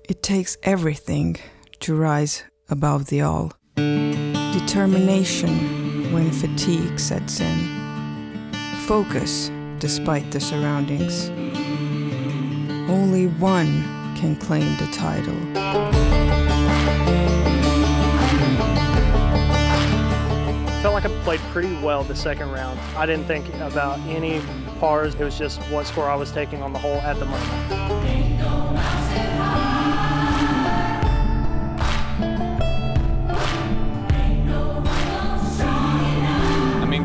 It takes everything to rise above the all. Determination when fatigue sets in. Focus despite the surroundings. Only one can claim the title. Felt like I played pretty well the second round. I didn't think about any pars. It was just what score I was taking on the hole at the moment.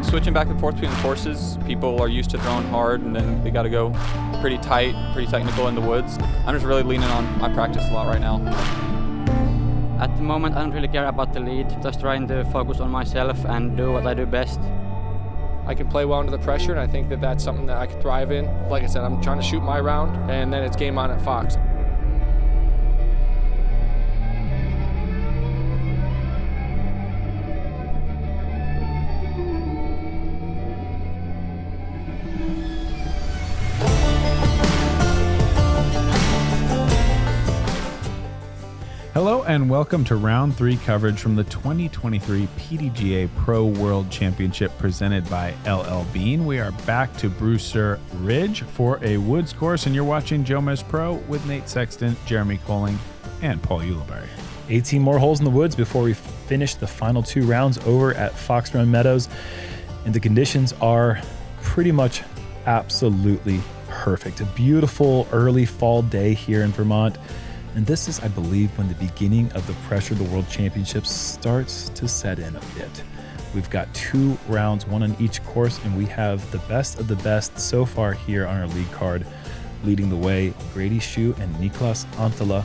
Switching back and forth between the courses, people are used to throwing hard and then they got to go pretty technical in the woods. I'm just really leaning on my practice a lot right now. At the moment, I don't really care about the lead, just trying to focus on myself and do what I do best. I can play well under the pressure, and I think that that's something that I could thrive in. Like I said, I'm trying to shoot my round, and then it's game on at Fox. Hello and welcome to Round 3 coverage from the 2023 PDGA Pro World Championship presented by LL Bean. We are back to Brewster Ridge for a woods course, and you're watching JomezPro with Nate Sexton, Jeremy Koliing, and Paul Ulibarri. 18 more holes in the woods before we finish the final 2 rounds over at Fox Run Meadows, and the conditions are pretty much absolutely perfect. A beautiful early fall day here in Vermont. And this is, I believe, when the beginning of the pressure of the World Championships starts to set in a bit. We've got 2 rounds, 1 on each course, and we have the best of the best so far here on our lead card. Leading the way, Grady, Shue, and Niklas Anttila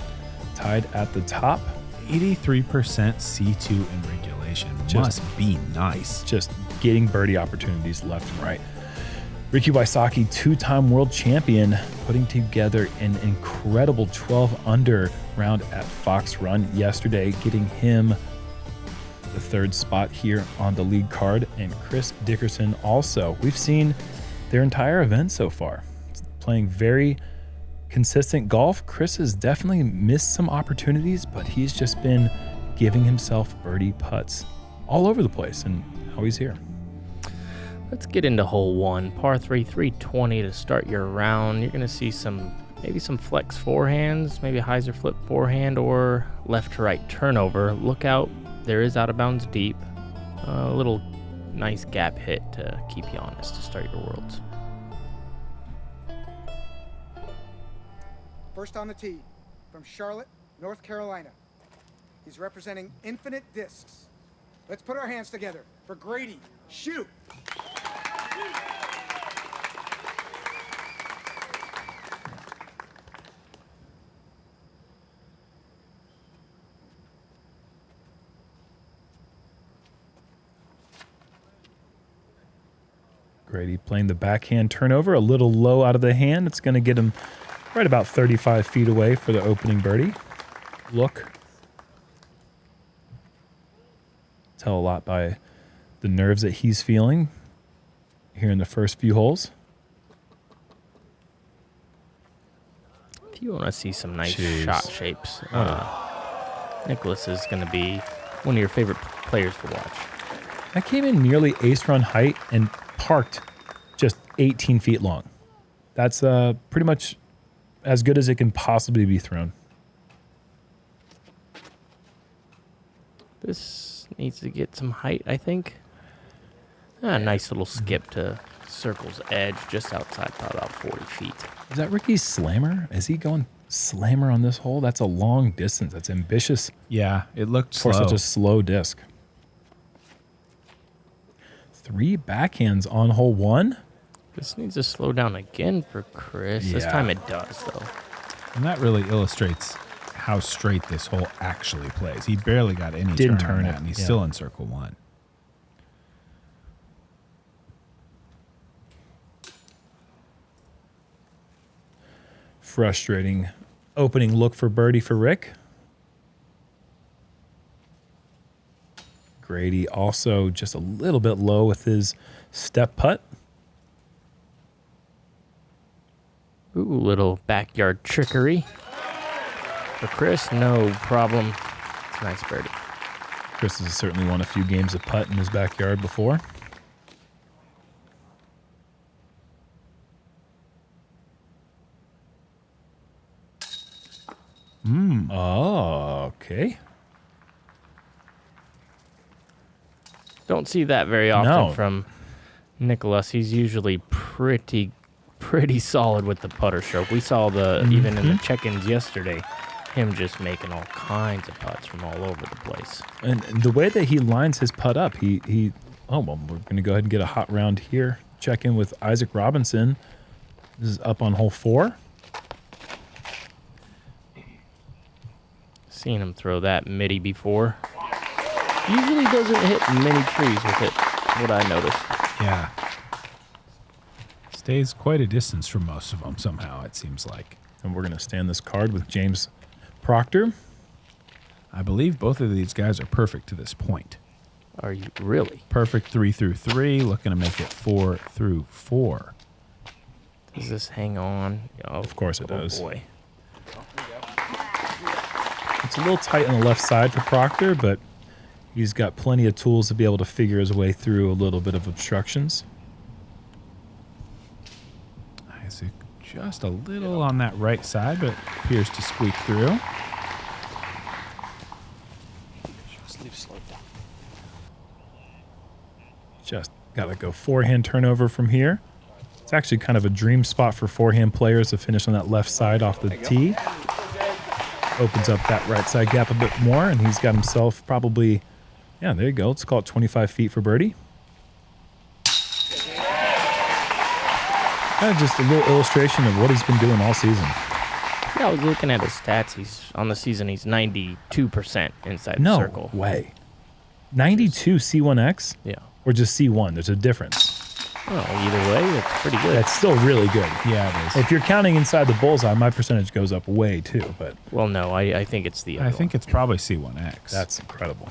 tied at the top. 83% C2 in regulation. Must be nice. Just getting birdie opportunities left and right. Ricky Wysocki, 2-time world champion, putting together an incredible 12 under round at Fox Run yesterday, getting him the 3rd spot here on the lead card. And Chris Dickerson also. We've seen their entire event so far. Playing very consistent golf. Chris has definitely missed some opportunities, but he's just been giving himself birdie putts all over the place, and now he's here. Let's get into hole 1, par 3, 320 to start your round. You're going to see maybe some flex forehands, maybe a hyzer flip forehand or left to right turnover. Look out, there is out of bounds deep. A little nice gap hit to keep you honest to start your worlds. First on the tee, from Charlotte, North Carolina. He's representing Infinite Discs. Let's put our hands together for Grady. Shue. Grady playing the backhand turnover, a little low out of the hand. It's going to get him right about 35 feet away for the opening birdie. Look. Tell a lot by the nerves that he's feeling here in the first few holes. If you want to see some nice shot shapes, Niklas is going to be one of your favorite players to watch. I came in nearly ace run height and parked just 18 feet long. That's pretty much as good as it can possibly be thrown. This needs to get some height, I think. A nice little skip to circle's edge, just outside, probably about 40 feet. Is that Ricky's slammer? Is he going slammer on this hole? That's a long distance. That's ambitious. Yeah, it looked slow. For such a slow disc. 3 backhands on hole 1. This needs to slow down again for Chris. This time it does, though. And that really illustrates how straight this hole actually plays. He barely got any turn on that, and he's still in circle 1. Frustrating opening look for birdie for Rick. Grady also just a little bit low with his step putt. Ooh, little backyard trickery. For Chris, no problem. It's a nice birdie. Chris has certainly won a few games of putt in his backyard before. Oh, okay. Don't see that very often from Niklas. He's usually pretty solid with the putter stroke. We saw even in the check-ins yesterday, him just making all kinds of putts from all over the place. And the way that he lines his putt up, oh, well, we're going to go ahead and get a hot round here. Check in with Isaac Robinson. This is up on hole 4. Seen him throw that midi before. Usually doesn't hit many trees with it, what I noticed. Yeah. Stays quite a distance from most of them somehow, it seems like. And we're going to stand this card with James Proctor. I believe both of these guys are perfect to this point. Are you really? Perfect 3 through 3, looking to make it 4 through 4. Does this hang on? Oh, of course it does. Boy. It's a little tight on the left side for Proctor, but he's got plenty of tools to be able to figure his way through a little bit of obstructions. Isaac just a little on that right side, but appears to squeak through. Just got to go forehand turnover from here. It's actually kind of a dream spot for forehand players to finish on that left side off the tee. Opens up that right side gap a bit more, and he's got himself probably, yeah, there you go. Let's call it 25 feet for birdie. Kind of just a little illustration of what he's been doing all season. Yeah, I was looking at his stats. He's on the season. He's 92% inside the circle. No way. 92 C1X? Yeah. Or just C1? There's a difference. Well, either way, it's pretty good. That's still really good. Yeah, it is. If you're counting inside the bullseye, my percentage goes up way too. But well, no, I think it's the other I think it's probably C1X. That's incredible.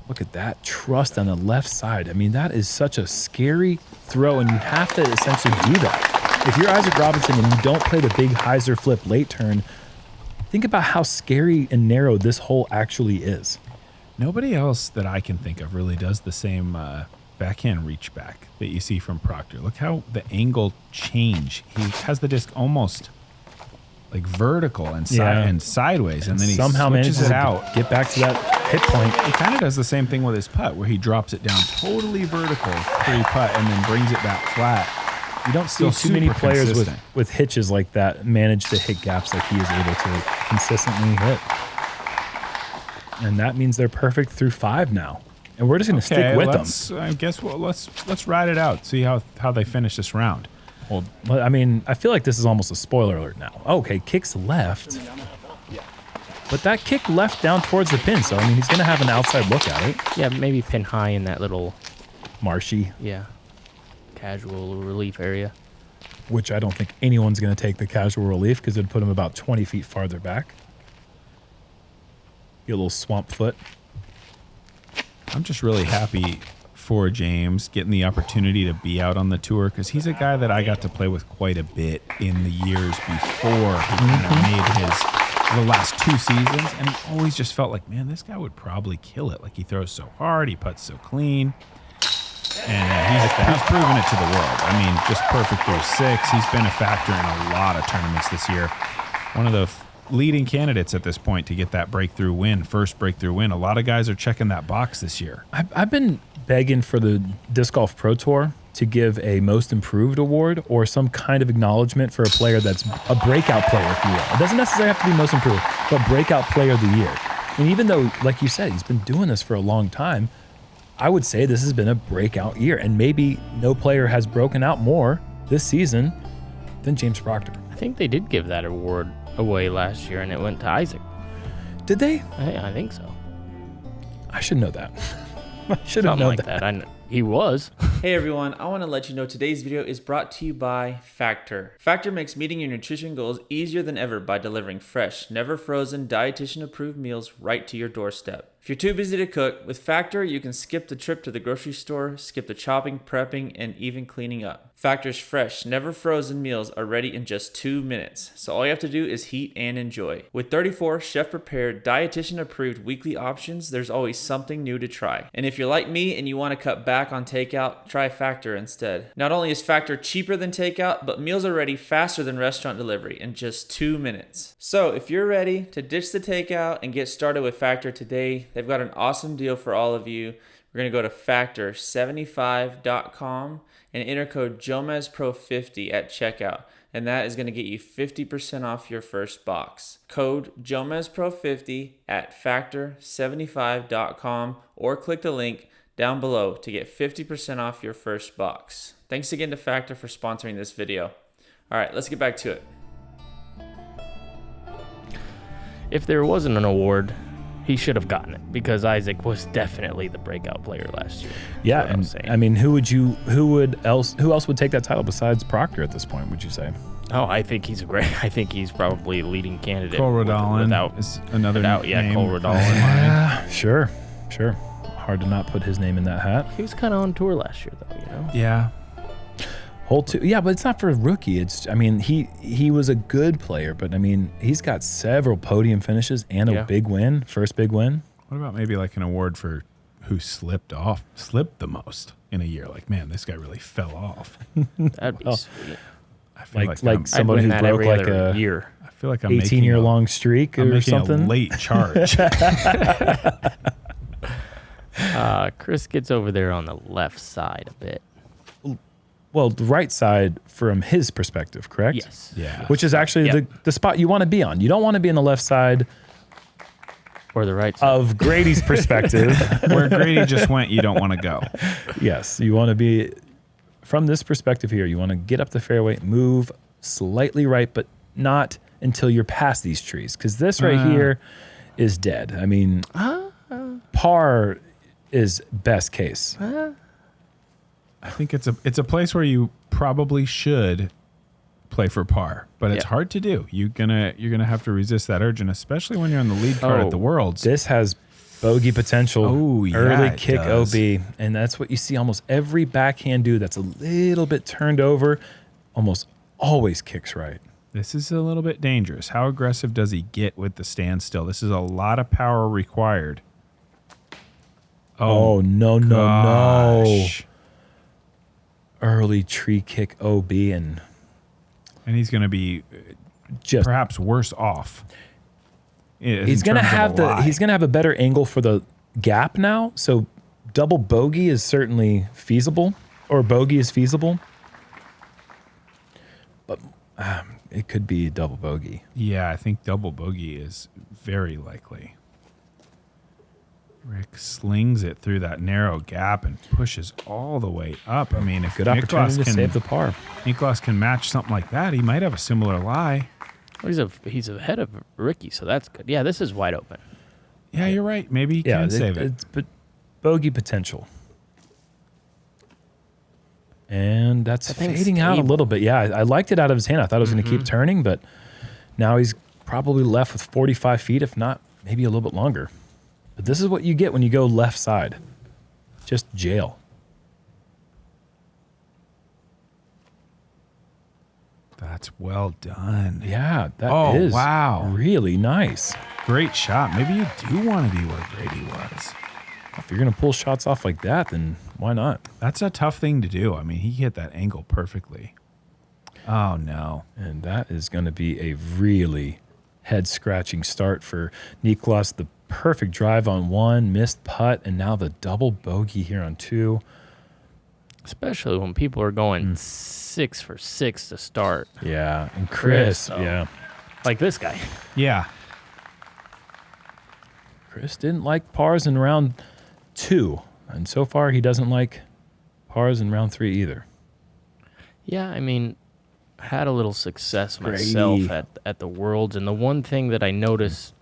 Look at that trust on the left side. I mean, that is such a scary throw, and you have to essentially do that. If you're Isaac Robinson and you don't play the big hyzer flip late turn, think about how scary and narrow this hole actually is. Nobody else that I can think of really does the same backhand reach back that you see from Proctor. Look how the angle change. He has the disc almost like vertical and sideways, and then he somehow switches manages it out. Get back to that hit point. He kind of does the same thing with his putt, where he drops it down totally vertical pre-putt and then brings it back flat. You don't see too many players with hitches like that manage to hit gaps like he is able to consistently hit. And that means they're perfect through 5 now. And we're just going to stick with them. I guess let's ride it out. See how they finish this round. Well, I mean, I feel like this is almost a spoiler alert now. Okay, kicks left. But that kick left down towards the pin, so I mean, he's going to have an outside look at it. Yeah, maybe pin high in that little marshy. Yeah, casual relief area. Which I don't think anyone's going to take the casual relief because it'd put him about 20 feet farther back. Get a little swamp foot. I'm just really happy for James getting the opportunity to be out on the tour, because he's a guy that I got to play with quite a bit in the years before he kind of made the last 2 seasons, and always just felt like, man, this guy would probably kill it. Like, he throws so hard, he putts so clean, and he's proven it to the world. I mean, just perfect through 6. He's been a factor in a lot of tournaments this year. One of the leading candidates at this point to get that breakthrough win, first breakthrough win. A lot of guys are checking that box this year. I've been begging for the Disc Golf Pro Tour to give a most improved award or some kind of acknowledgement for a player that's a breakout player, if you will. It doesn't necessarily have to be most improved, but breakout player of the year. And even though, like you said, he's been doing this for a long time, I would say this has been a breakout year. And maybe no player has broken out more this season than James Proctor. I think they did give that award away last year, and it went to Isaac. Did they? I think so. I should know that. I should have known that. I know. He was. Hey everyone, I want to let you know today's video is brought to you by Factor. Factor makes meeting your nutrition goals easier than ever by delivering fresh, never frozen, dietitian approved meals right to your doorstep. If you're too busy to cook, with Factor, you can skip the trip to the grocery store, skip the chopping, prepping, and even cleaning up. Factor's fresh, never frozen meals are ready in just 2 minutes, so all you have to do is heat and enjoy. With 34 chef-prepared, dietitian-approved weekly options, there's always something new to try. And if you're like me and you want to cut back on takeout, try Factor instead. Not only is Factor cheaper than takeout, but meals are ready faster than restaurant delivery in just 2 minutes. So if you're ready to ditch the takeout and get started with Factor today, they've got an awesome deal for all of you. We're going to go to factor75.com and enter code JomezPro50 at checkout. And that is going to get you 50% off your first box. Code JomezPro50 at factor75.com or click the link down below to get 50% off your first box. Thanks again to Factor for sponsoring this video. All right, let's get back to it. If there wasn't an award, he should have gotten it because Isaac was definitely the breakout player last year. Yeah, and I mean, who else would take that title besides Proctor at this point, would you say? Oh, I think he's probably a leading candidate. Cole Rodolin is another name. Yeah, Cole Rodolin. Yeah, sure. Hard to not put his name in that hat. He was kind of on tour last year, though, you know? Yeah. Yeah, but it's not for a rookie. He was a good player, but I mean, he's got several podium finishes and a big win, first big win. What about maybe like an award for who slipped the most in a year? Like, man, this guy really fell off. That'd be sweet. I feel like someone who broke like a year. I feel like I'm 18-year-long streak or something. A late charge. Chris gets over there on the left side a bit. Well, the right side from his perspective, correct? Yes. Yeah. Which is actually the spot you want to be on. You don't want to be on the left side or the right side of Grady's perspective. Where Grady just went, you don't want to go. Yes. You want to be from this perspective here. You want to get up the fairway, move slightly right, but not until you're past these trees. Because this right here is dead. I mean, par is best case. I think it's a place where you probably should play for par, but it's hard to do. You're gonna have to resist that urge, and especially when you're on the lead card at the Worlds. This has bogey potential. Oh, yeah, early kick does. OB, and that's what you see almost every backhand dude that's a little bit turned over, almost always kicks right. This is a little bit dangerous. How aggressive does he get with the standstill? This is a lot of power required. Oh no, gosh. no. Early tree kick OB, and he's going to be just perhaps worse off. He's going to have a better angle for the gap now. So double bogey is certainly feasible, or bogey is feasible, but it could be double bogey. Yeah, I think double bogey is very likely. Rick slings it through that narrow gap and pushes all the way up. I mean, if good opportunity to save the par. Niklas can match something like that, he might have a similar lie. Well, he's ahead of Ricky, so that's good. Yeah, this is wide open. Yeah, you're right. Maybe he can save it. It's bogey potential. And that's fading out a little bit. Yeah, I liked it out of his hand. I thought it was going to keep turning, but now he's probably left with 45 feet, if not maybe a little bit longer. But this is what you get when you go left side. Just jail. That's well done. Yeah, that is really nice. Great shot. Maybe you do want to be where Grady was. If you're going to pull shots off like that, then why not? That's a tough thing to do. I mean, he hit that angle perfectly. Oh, no. And that is going to be a really head-scratching start for Niklas. The perfect drive on one, missed putt, and now the double bogey here on two. Especially when people are going 6 for 6 to start. Yeah, and Chris, like this guy. Yeah. Chris didn't like pars in round 2, and so far he doesn't like pars in round 3 either. Yeah, I mean, had a little success myself at the Worlds, and the one thing that I noticed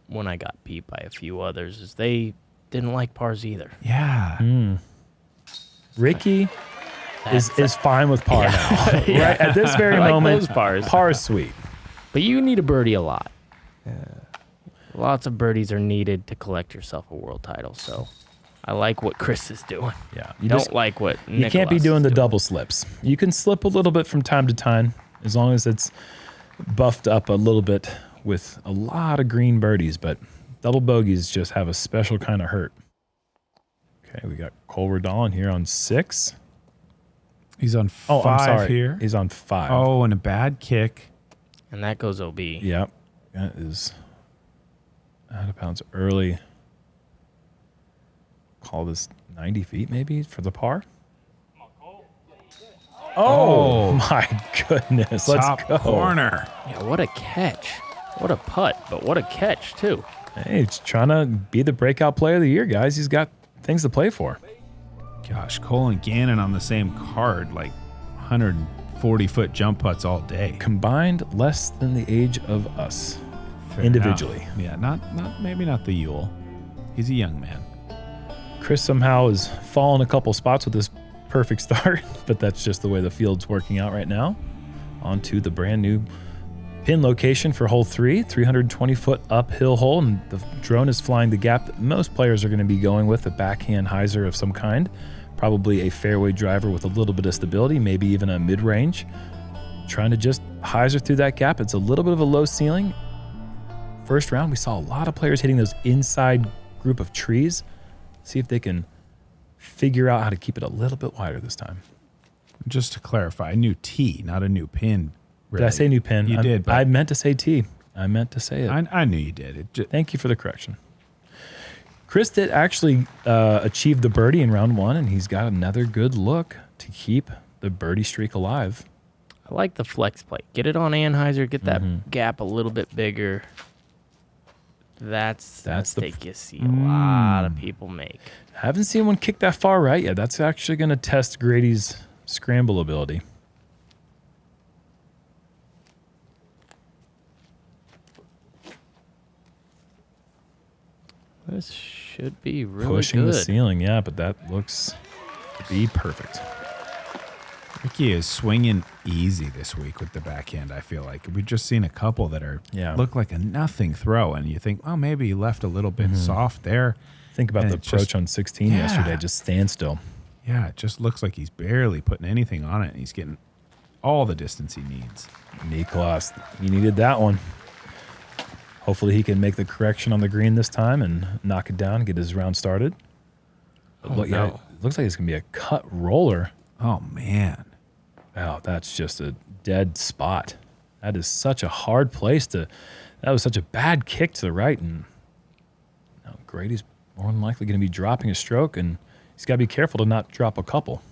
when I got beat by a few others is they didn't like pars either. Yeah. Ricky is fine with par now. Right at this very moment, par is sweet. But you need a birdie a lot. Lots of birdies are needed to collect yourself a world title. So I like what Chris is doing. Yeah. You don't like what Niklas you can't be doing the is double slips. You can slip a little bit from time to time as long as it's buffed up a little bit with a lot of green birdies, but double bogeys just have a special kind of hurt. Okay, we got Cole Redon here on 6. He's on 5 I'm sorry. here. He's on 5. Oh, and a bad kick. And that goes OB. Yep. That is out of bounds early. Call this 90 feet maybe for the par. Oh my goodness. Let's Top go. corner. Yeah, what a catch. What a putt, but what a catch, too. Hey, he's trying to be the breakout player of the year, guys. He's got things to play for. Gosh, Cole and Gannon on the same card, like 140-foot jump putts all day. Combined less than the age of us. Fair individually. enough. Yeah, maybe not the Yule. He's a young man. Chris somehow has fallen a couple spots with this perfect start, but that's just the way the field's working out right now. On to the brand new pin location for hole 3, 320-foot uphill hole, and the drone is flying the gap that most players are going to be going with, a backhand hyzer of some kind, probably a fairway driver with a little bit of stability, maybe even a mid-range. Trying to just hyzer through that gap. It's a little bit of a low ceiling. First round, we saw a lot of players hitting those inside group of trees. See if they can figure out how to keep it a little bit wider this time. Just to clarify, a new tee, not a new pin. Really. Did I say new pin? You did. But I meant to say tee. I meant to say it. I knew you did. Thank you for the correction. Chris did actually achieve the birdie in round 1, and he's got another good look to keep the birdie streak alive. I like the flex play. Get it on Anheuser, get that gap a little bit bigger. That's the mistake you see a lot of people make. Haven't seen one kick that far right yet. That's actually going to test Grady's scramble ability. This should be really Pushing good. the ceiling, yeah, but that looks to be perfect. Ricky is swinging easy this week with the backhand, I feel like. We've just seen a couple that are look like a nothing throw, and you think, oh, maybe he left a little bit soft there. Think about And the it approach just- on 16 yesterday, just stand still. Yeah, it just looks like he's barely putting anything on it, and he's getting all the distance he needs. Niklas, he needed that one. Hopefully he can make the correction on the green this time and knock it down, get his round started. Yeah, it looks like it's going to be a cut roller. Oh, man. Wow, that's just a dead spot. That is such a hard place to... That was such a bad kick to the right, and Grady's more than likely going to be dropping a stroke, and he's got to be careful to not drop a couple.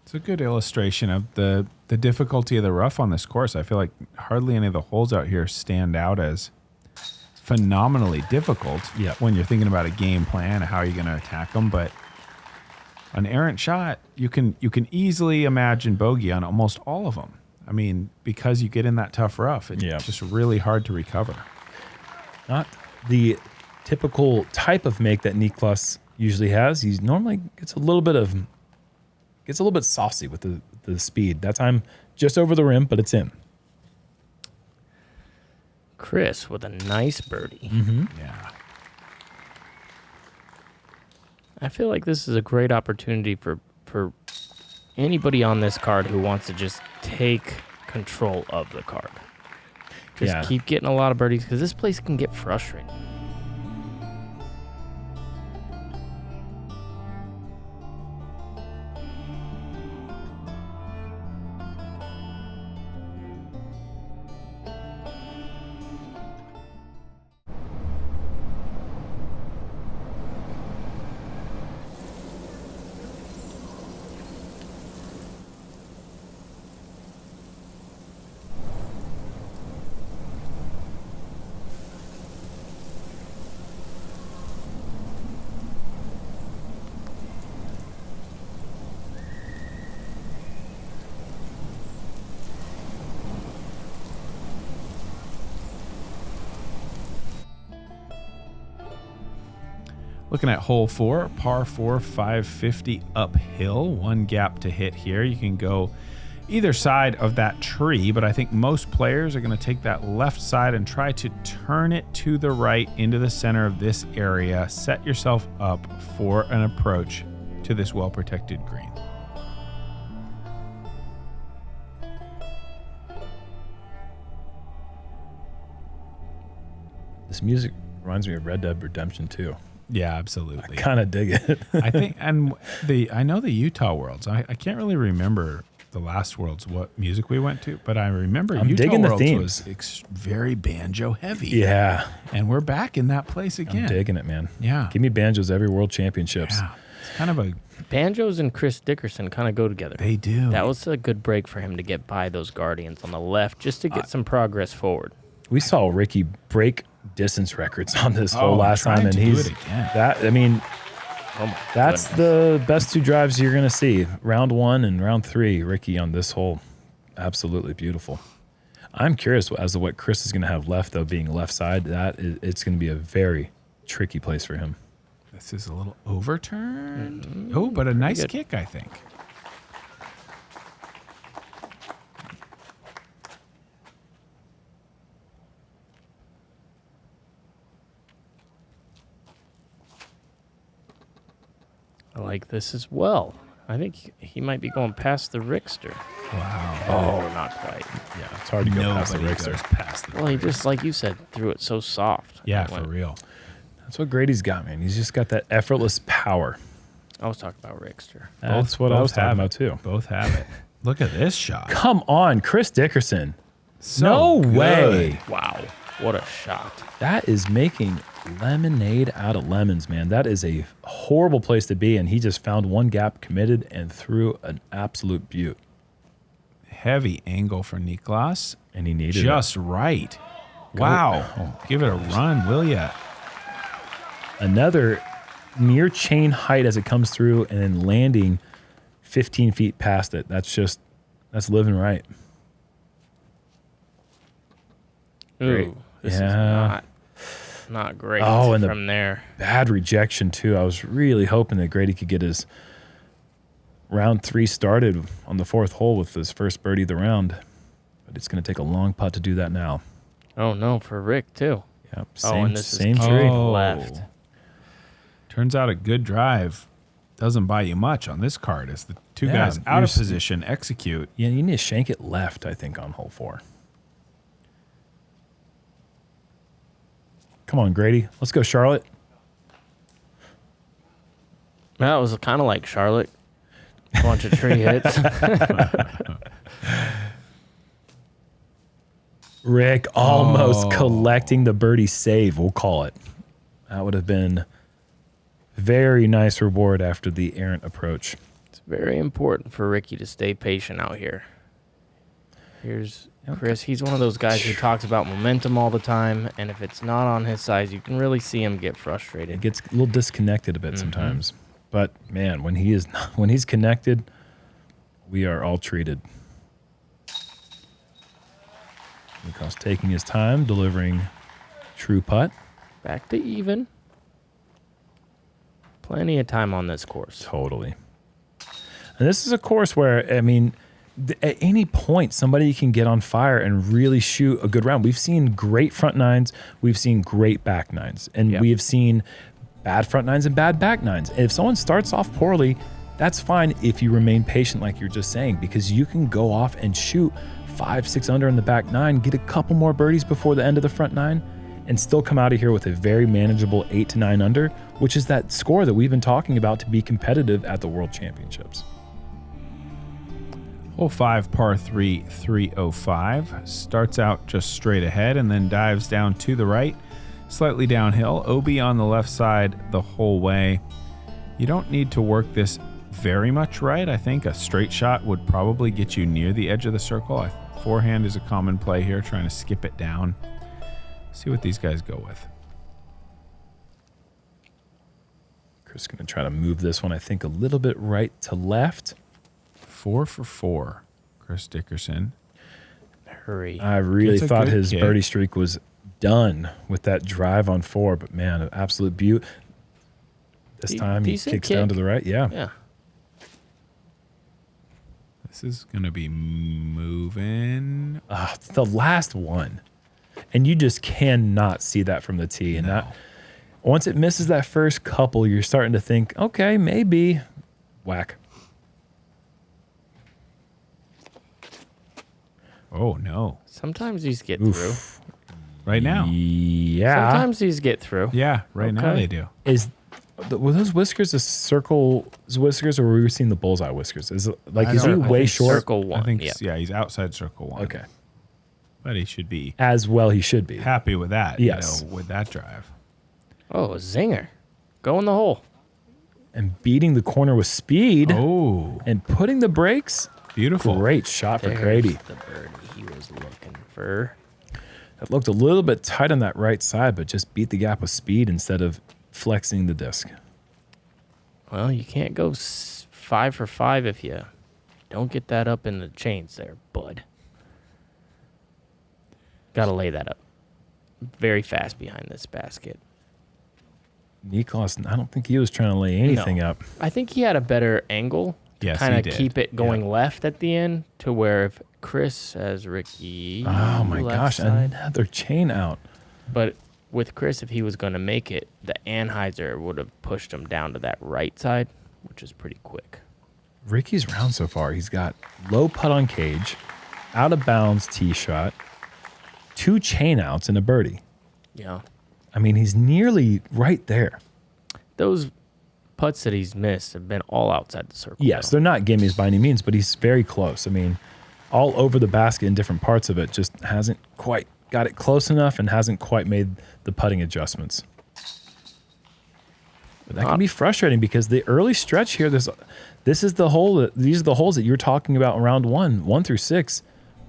It's a good illustration of the difficulty of the rough on this course. I feel like hardly any of the holes out here stand out as phenomenally difficult when you're thinking about a game plan, how you're going to attack them. But an errant shot, you can easily imagine bogey on almost all of them. I mean, because you get in that tough rough, it's just really hard to recover. Not the typical type of make that Niklas usually has. He normally gets a little bit saucy with the speed. That time just over the rim, but it's in. Chris with a nice birdie. Yeah. I feel like this is a great opportunity for anybody on this card who wants to just take control of the card. Just keep getting a lot of birdies because this place can get frustrating. Looking at hole 4, par 4, 550 uphill. One gap to hit here. You can go either side of that tree, but I think most players are going to take that left side and try to turn it to the right into the center of this area. Set yourself up for an approach to this well-protected green. This music reminds me of Red Dead Redemption 2. Yeah, absolutely. I kind of dig it. I think, and I know the Utah Worlds. I can't really remember the last Worlds what music we went to, but I remember I'm Utah digging Worlds the themes. was very banjo heavy. Yeah. And we're back in that place again. I'm digging it, man. Yeah. Give me banjos every World Championships. Yeah. It's kind of a... Banjos and Chris Dickerson kind of go together. They do. That was a good break for him to get by those Guardians on the left just to get some progress forward. We saw Ricky break distance records on this hole last time, and he's that. I mean, that's the best 2 drives you're going to see. Round 1 and round 3, Ricky on this hole, absolutely beautiful. I'm curious as to what Chris is going to have left, though, being left side. It's going to be a very tricky place for him. This is a little overturned. Oh, but a nice kick, I think. I like this as well. I think he might be going past the Rickster. Wow. Oh, not quite. Yeah, it's hard to go past the Rickster. Well, he just, like you said, threw it so soft. Yeah, for real. That's what Grady's got, man. He's just got that effortless power. I was talking about Rickster. That's what I was talking about, too. Both have it. Look at this shot. Come on, Chris Dickerson. No way. Wow. What a shot. That is making lemonade out of lemons, man. That is a horrible place to be, and he just found one gap, committed, and threw an absolute beaut. Heavy angle for Niklas. And he needed just right. Wow. Give it a run, will ya? Another near chain height as it comes through and then landing 15 feet past it. That's living right. Ooh, this is not great from there. Bad rejection, too. I was really hoping that Grady could get his round 3 started on the 4th hole with his first birdie of the round. But it's going to take a long putt to do that now. Oh, no, for Rick, too. Yep, same tree. Left. Turns out a good drive doesn't buy you much on this card as the 2 guys out of position execute. Yeah, you need to shank it left, I think, on hole 4. Come on, Grady. Let's go, Charlotte. That was kind of like Charlotte. A bunch of tree hits. Rick almost collecting the birdie save, we'll call it. That would have been very nice reward after the errant approach. It's very important for Ricky to stay patient out here. Here's Chris. He's one of those guys who talks about momentum all the time, and if it's not on his side, you can really see him get frustrated. It gets a little disconnected a bit sometimes. But, man, when he's connected, we are all treated. Niklas taking his time, delivering true putt. Back to even. Plenty of time on this course. Totally. And this is a course where, I mean, at any point, somebody can get on fire and really shoot a good round. We've seen great front nines. We've seen great back nines. And we have seen bad front nines and bad back nines. And if someone starts off poorly, that's fine if you remain patient like you're just saying, because you can go off and shoot 5-6 under in the back nine, get a couple more birdies before the end of the front nine, and still come out of here with a very manageable 8 to 9 under, which is that score that we've been talking about to be competitive at the World Championships. Hole 5, par 3, 305. Starts out just straight ahead and then dives down to the right, slightly downhill. OB on the left side the whole way. You don't need to work this very much right. I think a straight shot would probably get you near the edge of the circle. Forehand is a common play here, trying to skip it down. See what these guys go with. Chris is going to try to move this one, I think, a little bit right to left. 4 for 4, Chris Dickerson. Hurry. I really thought his birdie streak was done with that drive on 4, but man, an absolute beaut. This time he kicks down to the right. Yeah. This This is going to be moving. The last one. And you just cannot see that from the tee. And that once it misses that first couple, you're starting to think, okay, maybe. Whack. Oh, no. Sometimes these get through. Right now. Yeah. Sometimes these get through. Yeah, right now they do. Were those whiskers a circle whiskers, or were we seeing the bullseye whiskers? Is he way short? Circle one. I think, he's outside circle one. Okay. But he should be. As well he should be. Happy with that. Yes. With that drive. Oh, a zinger. Go in the hole. And beating the corner with speed. Oh. And putting the brakes. Beautiful. Great shot for There's Grady. the birdie he was looking for. It looked a little bit tight on that right side, but just beat the gap with speed instead of flexing the disc. Well, you can't go 5 for 5 if you don't get that up in the chains there, bud. Got to lay that up very fast behind this basket. Niklas, I don't think he was trying to lay anything up. I think he had a better angle to kind of keep it going left at the end to where if Chris has Ricky. Oh my gosh, side, another chain out. But with Chris, if he was going to make it, the Anheuser would have pushed him down to that right side, which is pretty quick. Ricky's round so far, he's got low putt on cage, out of bounds tee shot, 2 chain outs and a birdie. Yeah. I mean, he's nearly right there. Those putts that he's missed have been all outside the circle. Yes, they're not gimmies by any means, but he's very close. I mean, all over the basket in different parts of it, just hasn't quite got it close enough and hasn't quite made the putting adjustments. But that can be frustrating because the early stretch here, these are the holes that you're talking about in round 1 through 6.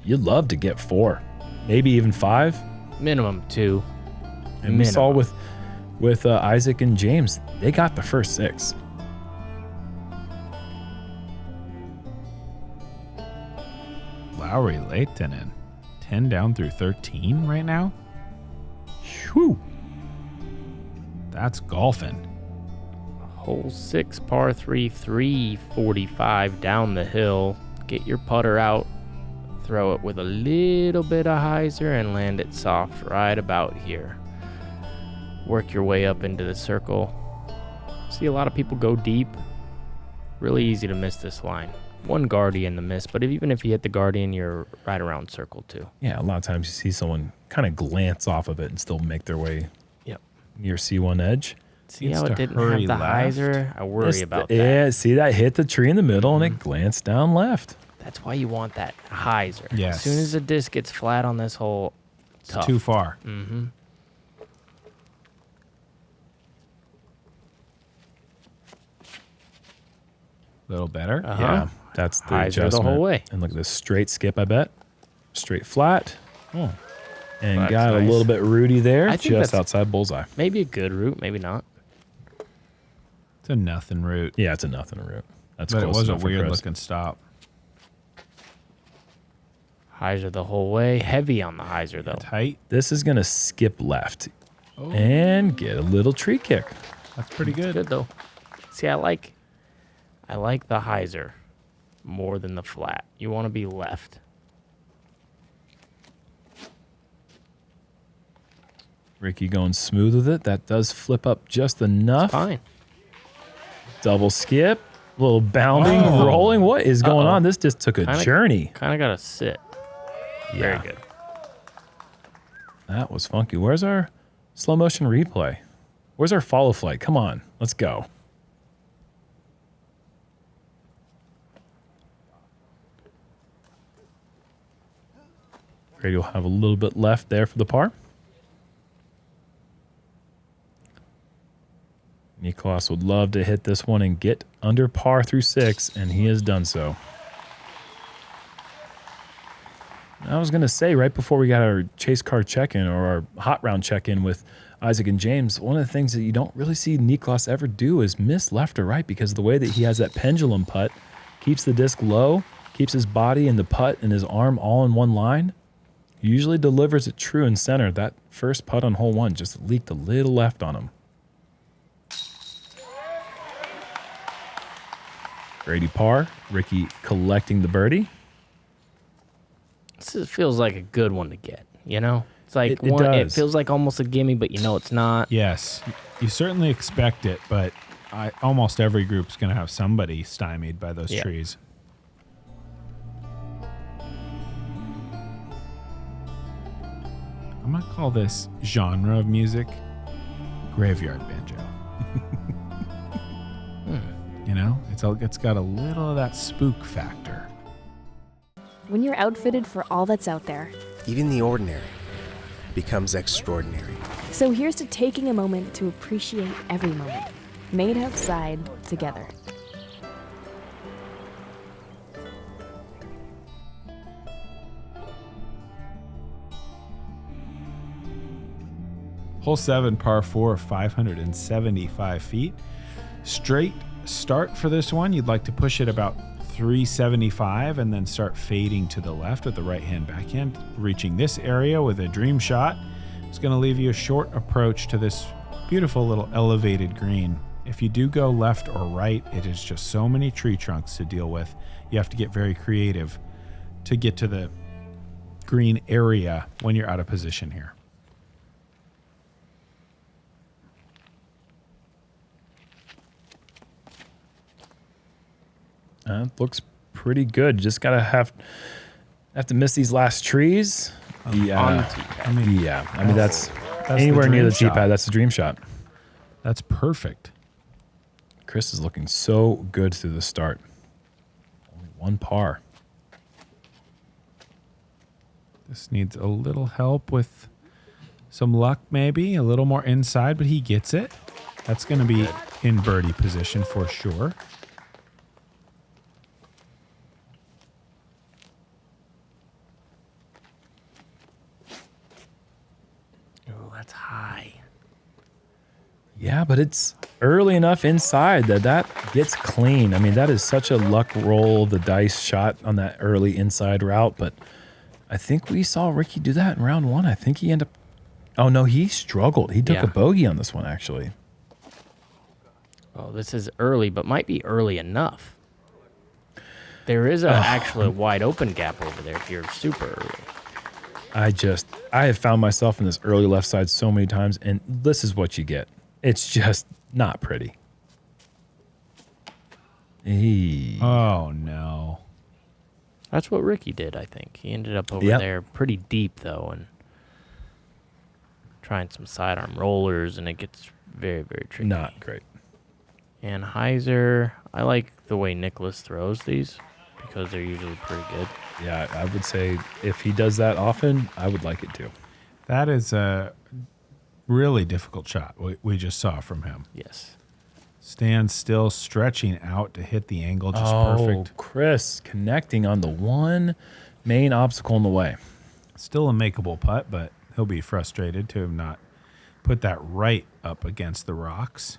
You'd love to get 4, maybe even 5. Minimum 2. And we saw with Isaac and James, they got the first 6. Lowry Lehtinen, 10 down through 13 right now. Whew. That's golfing. Hole 6, par 3, 345 down the hill. Get your putter out, throw it with a little bit of hyzer, and land it soft right about here. Work your way up into the circle. See a lot of people go deep. Really easy to miss this line. 1 Guardian to miss, but even if you hit the Guardian, you're right around circle 2. Yeah, a lot of times you see someone kind of glance off of it and still make their way near C1 edge. See how it didn't have the hyzer? I worry about that. Yeah, see that hit the tree in the middle and it glanced down left. That's why you want that hyzer. Yes. As soon as the disc gets flat on this hole, it's too far. Mm-hmm. A little better. Yeah, that's the hyzer adjustment. the whole way. And look at this straight skip, I bet. Straight flat. Oh. And That's got nice. a little bit rooty there, I think just that's outside bullseye. Maybe a good route, maybe not. It's a nothing route. Yeah, it's a nothing route. That's But it close was a enough for weird Chris. looking stop. Hyzer the whole way. Heavy on the hyzer, though. Tight. This is going to skip left and get a little tree kick. That's pretty good. Good, though. See, I like the hyzer more than the flat. You want to be left. Ricky going smooth with it. That does flip up just enough. Fine. Double skip. A little bounding, rolling. What is going on? This just took a journey. Kind of got to sit. Yeah. Very good. That was funky. Where's our slow motion replay? Where's our follow flight? Come on. Let's go. Grady will have a little bit left there for the par. Niklas would love to hit this one and get under par through 6, and he has done so. I was going to say, right before we got our chase car check-in or our hot round check-in with Isaac and James, one of the things that you don't really see Niklas ever do is miss left or right because of the way that he has that pendulum putt, keeps the disc low, keeps his body and the putt and his arm all in one line. He usually delivers it true in center. That first putt on hole 1 just leaked a little left on him. Grady par. Ricky collecting the birdie. This feels like a good one to get, you know? It's like It one. It does. feels like almost a gimme, but you know it's not. Yes, you certainly expect it, but almost every group's going to have somebody stymied by those trees. I'm going to call this genre of music graveyard banjo. You know, it's got a little of that spook factor. When you're outfitted for all that's out there. Even the ordinary becomes extraordinary. So here's to taking a moment to appreciate every moment. Made outside together. Hole 7, par 4, 575 feet. Straight start for this one. You'd like to push it about 375 and then start fading to the left with the right-hand backhand. Reaching this area with a dream shot. It's going to leave you a short approach to this beautiful little elevated green. If you do go left or right, it is just so many tree trunks to deal with. You have to get very creative to get to the green area when you're out of position here. Looks pretty good. Just gotta have to miss these last trees. I mean, that's anywhere near the tee pad. That's the dream shot. That's perfect. Chris is looking so good through the start. Only one par. This needs a little help with some luck, maybe a little more inside, but he gets it. That's going to be in birdie position for sure. Oh, that's high. Yeah, but it's early enough inside that gets clean. I mean, that is such a luck roll, the dice shot on that early inside route. But I think we saw Ricky do that in round one. I think he ended up... Oh, no, he struggled. He took a bogey on this one, actually. Oh, this is early, but might be early enough. There is actually a wide open gap over there if you're super early. I have found myself in this early left side so many times, and this is what you get. It's just not pretty. Oh, no. That's what Ricky did, I think. He ended up over there pretty deep, though, and trying some sidearm rollers, and it gets very, very tricky. Not great. And Heiser, I like the way Niklas throws these because they're usually pretty good. Yeah, I would say if he does that often, I would like it too. That is a really difficult shot we just saw from him. Yes. Stands still, stretching out to hit the angle just perfect. Chris connecting on the one main obstacle in the way. Still a makeable putt, but he'll be frustrated to have not put that right up against the rocks.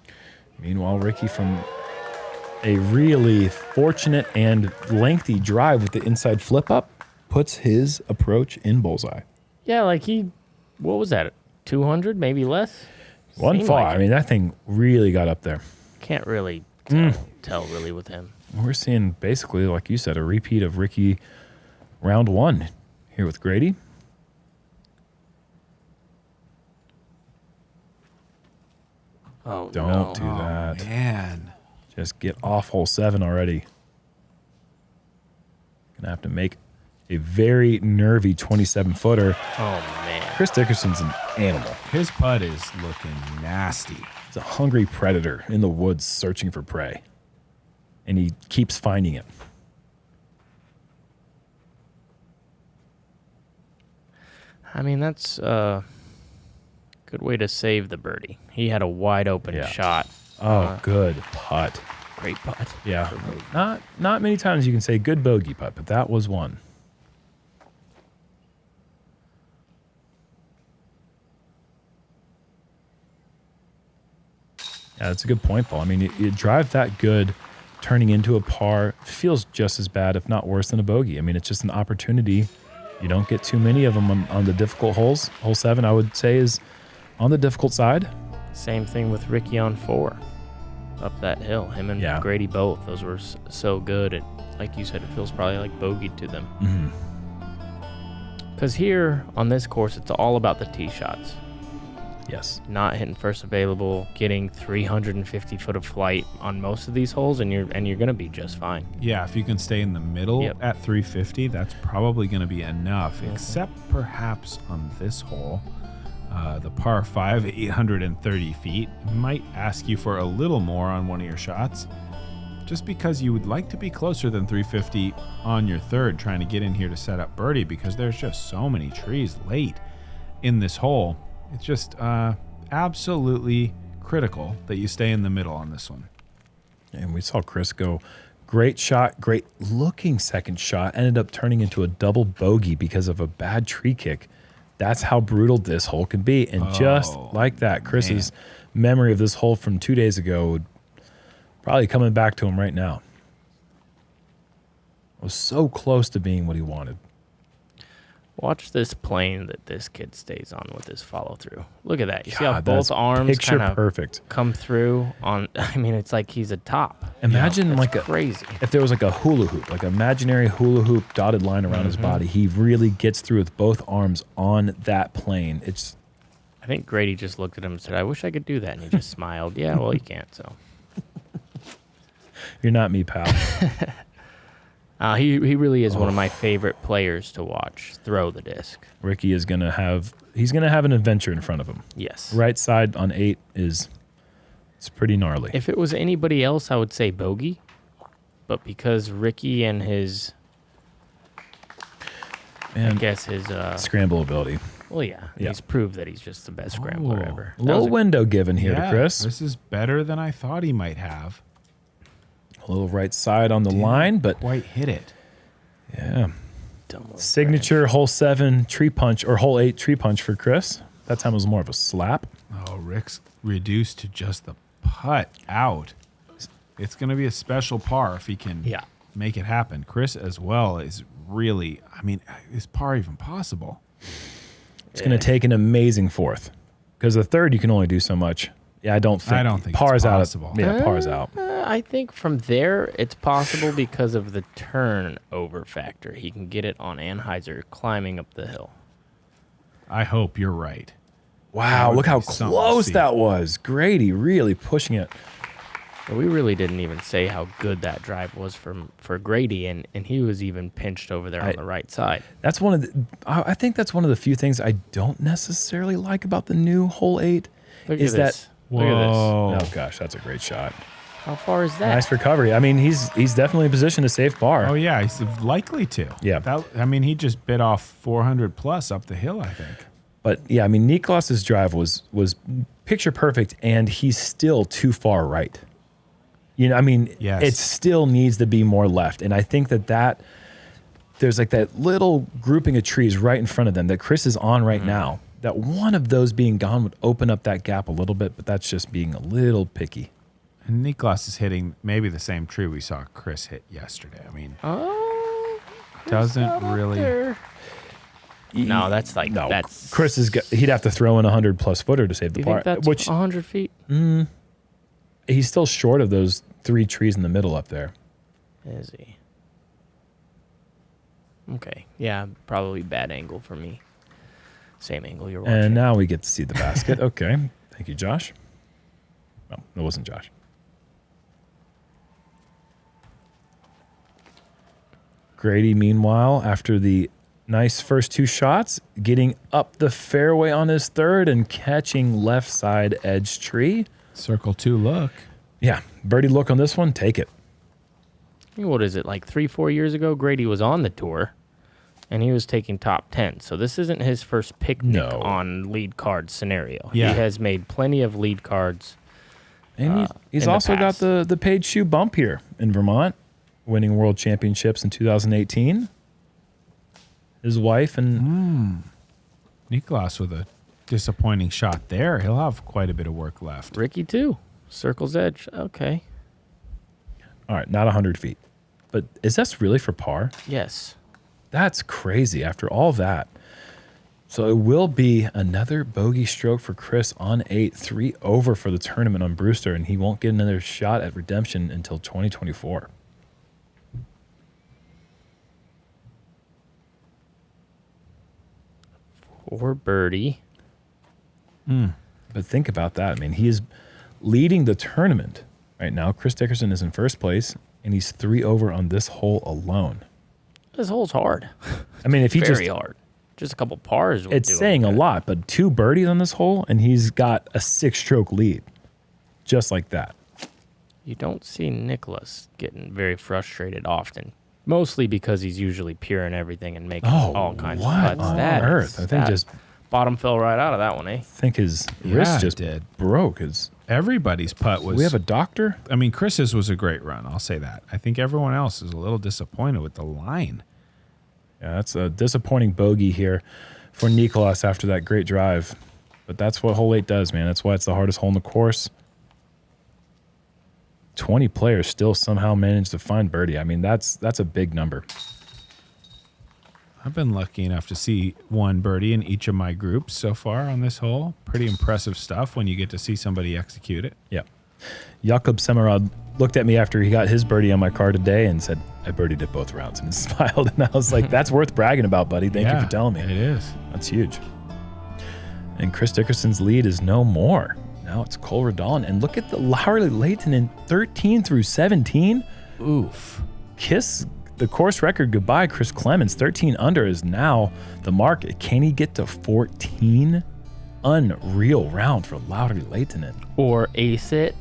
Meanwhile, Ricky from a really fortunate and lengthy drive with the inside flip up puts his approach in bullseye. Yeah, like what was that, 200, maybe less? One far. I mean, that thing really got up there. Can't really tell really with him. We're seeing basically, like you said, a repeat of Ricky round one here with Grady. Oh, Don't do that. Man. Just get off hole 7 already. Gonna have to make a very nervy 27-footer. Oh, man. Chris Dickerson's an animal. His putt is looking nasty. He's a hungry predator in the woods searching for prey. And he keeps finding it. I mean, that's a good way to save the birdie. He had a wide open shot. Oh, good putt. Great putt. Yeah. Not many times you can say good bogey putt, but that was one. Yeah, that's a good point, Paul. I mean, you drive that good, turning into a par feels just as bad, if not worse, than a bogey. I mean, it's just an opportunity. You don't get too many of them on the difficult holes. Hole 7, I would say, is on the difficult side. Same thing with Ricky on 4. up that hill. Him and Grady both. Those were so good. It, like you said, it feels probably like bogeyed to them. Because here on this course, it's all about the tee shots. Yes. Not hitting first available, getting 350 foot of flight on most of these holes, and you're gonna be just fine. Yeah, if you can stay in the middle at 350, that's probably gonna be enough. Except perhaps on this hole, the par 5, 830 feet, might ask you for a little more on one of your shots, just because you would like to be closer than 350 on your third, trying to get in here to set up birdie, because there's just so many trees late in this hole. It's just absolutely critical that you stay in the middle on this one. And we saw Chris go, great shot, great looking second shot, ended up turning into a double bogey because of a bad tree kick. That's how brutal this hole can be. And just like that, Chris's memory of this hole from 2 days ago would probably coming back to him right now. It was so close to being what he wanted. Watch this plane that this kid stays on with his follow through. Look at that. You see how both arms kind of perfect come through on. I mean, it's like he's a top. Imagine like crazy. If there was like a hula hoop, like an imaginary hula hoop dotted line around his body, he really gets through with both arms on that plane. It's. I think Grady just looked at him and said, "I wish I could do that," and he just smiled. Yeah, well, you can't. So. You're not me, pal. He really is one of my favorite players to watch throw the disc. Ricky is gonna have an adventure in front of him. Yes. Right side on 8 it's pretty gnarly. If it was anybody else, I would say bogey, but because Ricky and his, I guess his scramble ability. Well, yeah, he's proved that he's just the best scrambler ever. Low window given here to Chris. This is better than I thought he might have. A little right side on the line, but quite hit it. Yeah. Signature hole 7 tree punch, or hole 8 tree punch for Chris. That time was more of a slap. Oh, Rick's reduced to just the putt out. It's going to be a special par if he can make it happen. Chris as well is really, I mean, is par even possible? It's going to take an amazing fourth, because the third you can only do so much. Yeah, I don't think par's it's possible. Yeah, par's out. I think from there it's possible because of the turnover factor. He can get it on Anheuser climbing up the hill. I hope you're right. Wow, look how close that was. Grady really pushing it. But we really didn't even say how good that drive was for Grady, and he was even pinched over there on the right side. That's one of the. I think that's one of the few things I don't necessarily like about the new hole 8. Look is at this. Look at this. Oh gosh, that's a great shot. How far is that? Nice recovery. I mean, he's definitely in position to save par. Oh yeah, he's likely to. Yeah. I mean, he just bit off 400 plus up the hill, I think. But yeah, I mean, Niklas's drive was picture perfect, and he's still too far right. You know, I mean, it still needs to be more left, and I think that there's like that little grouping of trees right in front of them that Chris is on right now. That one of those being gone would open up that gap a little bit, but that's just being a little picky. And Niklas is hitting maybe the same tree we saw Chris hit yesterday. I mean, doesn't really. No, that's like that's Chris he'd have to throw in 100 plus footer to save the par. Think that's which 100 feet? He's still short of those 3 trees in the middle up there. Is he? Okay, yeah, probably bad angle for me. Same angle you're watching. And now we get to see the basket. Okay. Thank you, Josh. No, it wasn't Josh. Grady, meanwhile, after the nice first 2 shots, getting up the fairway on his third and catching left side edge tree. Circle 2 look. Yeah. Birdie look on this one. Take it. What is it, like 3-4 years ago? Grady was on the tour. And he was taking top 10. So this isn't his first picnic on lead card scenario. Yeah. He has made plenty of lead cards. And he's also got the paid shoe bump here in Vermont, winning world championships in 2018. His wife and Niklas with a disappointing shot there. He'll have quite a bit of work left. Ricky too. Circle's edge. Okay. All right, not 100 feet. But is this really for par? Yes. That's crazy after all that. So it will be another bogey stroke for Chris on 8, 3 over for the tournament on Brewster, and he won't get another shot at redemption until 2024. Or birdie. But think about that. I mean, he is leading the tournament right now. Chris Dickerson is in first place, and he's 3 over on this hole alone. This hole's hard. I mean, if he Very hard. Just a couple pars. It's saying a lot, but 2 birdies on this hole, and he's got a 6-stroke lead. Just like that. You don't see Niklas getting very frustrated often. Mostly because he's usually pure in everything and making all kinds of putts. What on earth? I think just bottom fell right out of that one, eh? I think his wrist just broke. Everybody's putt was... Do we have a doctor? I mean, Chris's was a great run. I'll say that. I think everyone else is a little disappointed with the line. Yeah, that's a disappointing bogey here for Niklas after that great drive. But that's what hole 8 does, man. That's why it's the hardest hole in the course. 20 players still somehow managed to find birdie. I mean, that's a big number. I've been lucky enough to see 1 birdie in each of my groups so far on this hole. Pretty impressive stuff when you get to see somebody execute it. Yeah. Jakob Semerad looked at me after he got his birdie on my car today and said, I birdied it both rounds, and smiled. And I was like, that's worth bragging about, buddy. Thank you for telling me. It is. That's huge. And Chris Dickerson's lead is no more. Now it's Cole Redon. And look at the Lowry Layton in 13 through 17. Oof. Kiss the course record goodbye. Chris Clemens, 13 under is now the mark. Can he get to 14? Unreal round for Lowry Layton. Or ace it,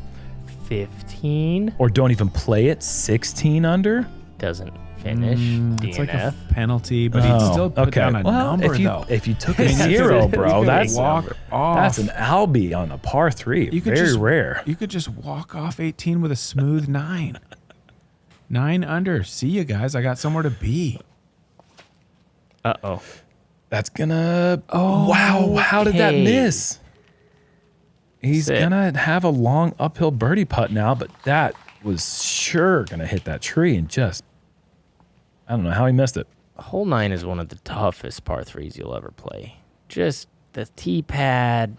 15. Or don't even play it, 16 under. Doesn't finish. It's like a penalty, but he'd still put down a number, though. If you took a 0, bro, that's walk off. That's an Albie on a par 3. Very rare. You could just walk off 18 with a smooth 9. 9 under. See you guys. I got somewhere to be. Uh-oh. That's gonna... Oh, wow. How did that miss? He's gonna have a long uphill birdie putt now, but that was sure gonna hit that tree and just... I don't know how he missed it. Hole 9 is one of the toughest par 3s you'll ever play. Just the tee pad,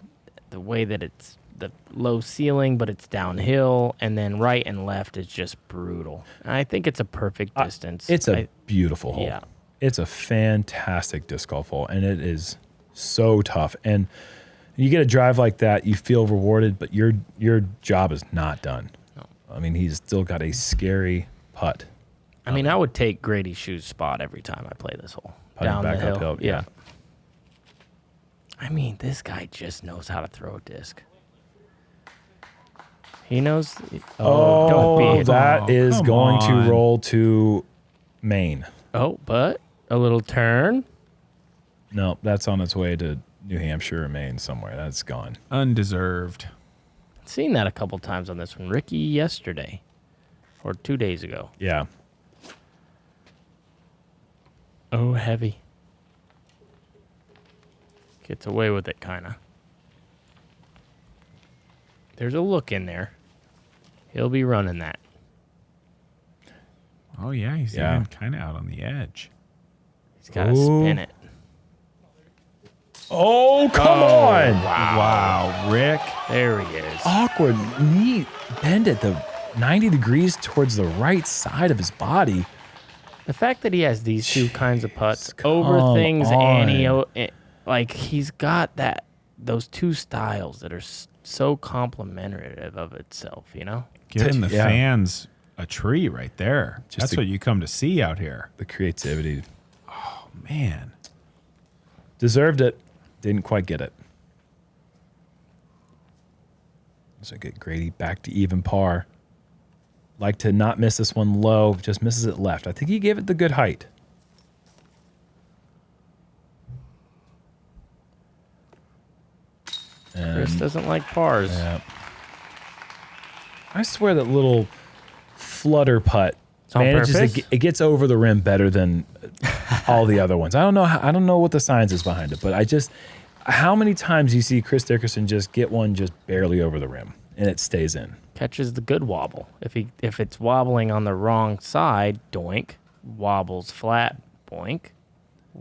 the way that it's the low ceiling, but it's downhill, and then right and left is just brutal. And I think it's a perfect distance. It's a beautiful hole. Yeah. It's a fantastic disc golf hole, and it is so tough. And you get a drive like that, you feel rewarded, but your job is not done. No. I mean, he's still got a scary putt. I mean, I would take Grady Shue's spot every time I play this hole. Putting Down back the hill. uphill, Yeah. I mean, this guy just knows how to throw a disc. He knows. Oh, don't be that is going to roll to Maine. Oh, but a little turn. No, that's on its way to New Hampshire or Maine somewhere. That's gone. Undeserved. Seen that a couple times on this one. Ricky yesterday or 2 days ago. Yeah. Oh, heavy. Gets away with it, kind of. There's a look in there. He'll be running that. Oh, yeah. He's even kind of out on the edge. He's got to spin it. Oh, come on. Wow, Rick. There he is. Awkward knee bend at the 90 degrees towards the right side of his body. The fact that he has these two kinds of putts over things, and he's got those two styles that are so complementary of itself, you know? Giving the fans a tree right there. That's what you come to see out here. The creativity. Oh, man. Deserved it. Didn't quite get it. So get Grady back to even par. Like to not miss this one low, just misses it left. I think he gave it the good height. Chris doesn't like pars. Yeah. I swear that little flutter putt manages it gets over the rim better than all the other ones. I don't know what the science is behind it, but how many times you see Chris Dickerson just get one just barely over the rim and it stays in? Catches the good wobble. If it's wobbling on the wrong side, doink. Wobbles flat, boink.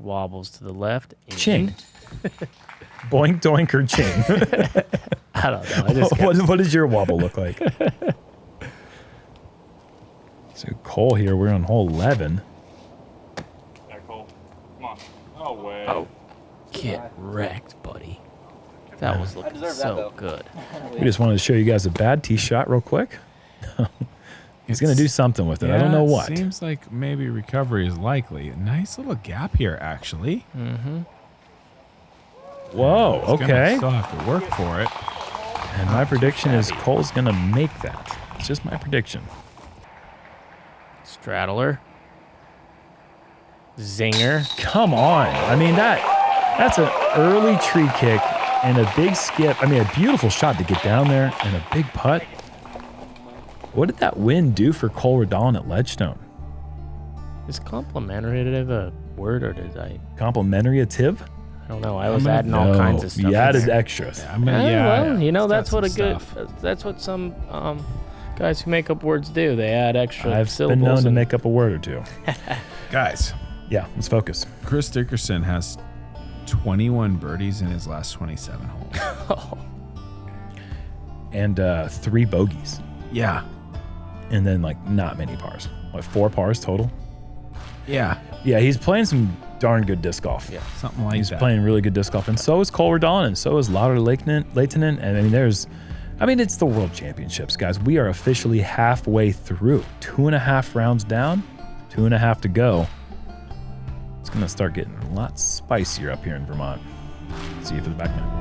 Wobbles to the left. Ching. Boink, doink, or ching. I don't know. I just what does your wobble look like? So Cole here, we're on hole 11. Yeah, Cole. Come on. No way. Oh, get wrecked, buddy. That was looking so good. We just wanted to show you guys a bad tee shot real quick. He's going to do something with it. Yeah, I don't know what. Seems like maybe recovery is likely. A nice little gap here, actually. Mm-hmm. Whoa, He's gonna okay. still have to work for it. And my prediction is Cole's going to make that. It's just my prediction. Straddler. Zinger. Come on. I mean, that's an early tree kick and a big skip. I mean, a beautiful shot to get down there and a big putt. What did that win do for Cole Redon at Ledgestone? Is complimentary a word, or did I? Complimentary-ative? I don't know. I was adding all kinds of stuff. You added extras. Yeah, well, you know, that's what stuff. that's what some guys who make up words do. They add extra I've syllables. been known to make up a word or two. Guys. Yeah, let's focus. Chris Dickerson has 21 birdies in his last 27 holes. And 3 bogeys. Yeah. And then, like, not many pars. What, 4 pars total? Yeah. Yeah, he's playing some darn good disc golf. Yeah, something like he's that. playing really good disc golf. And so is Cole Redon, and so is Lauder Leitonen. And I mean, it's the World Championships, guys. We are officially halfway through. 2.5 rounds down, 2.5 to go. It's going to start getting a lot spicier up here in Vermont. See you for the back nine.